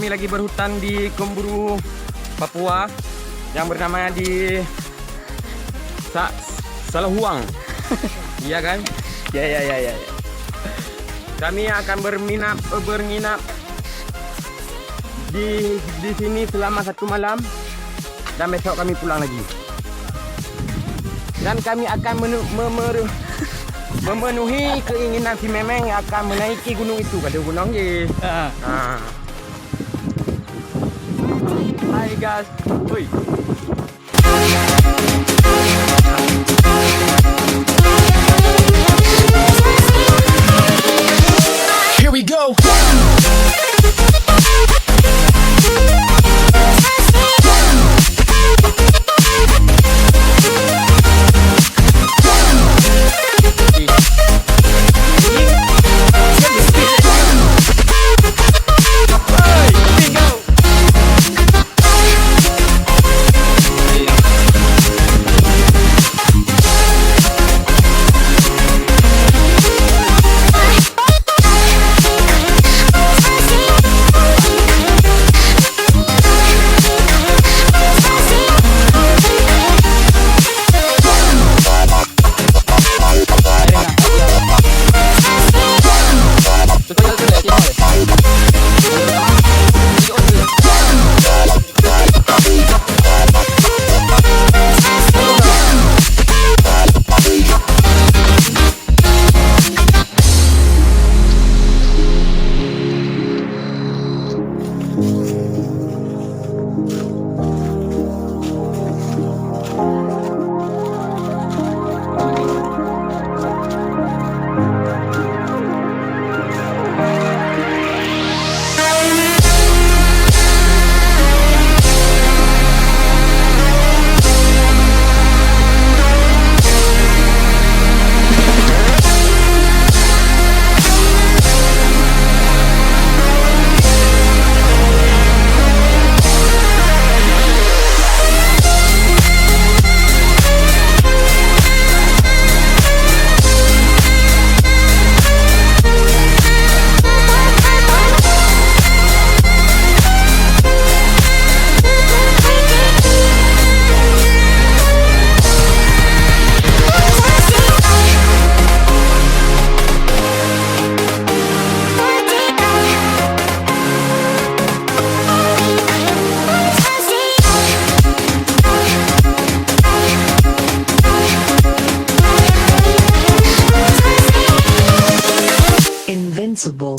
kami lagi berhutan di Kemburu, Papua, yang bernama di Salahuang. Iya kan? Ya. Kami akan bernginap di sini selama 1 malam dan besok kami pulang lagi. Dan kami akan memenuhi keinginan si Memeng yang akan menaiki gunung itu. Kata gunung je. Hai guys. Oi. Here we go. Invincible.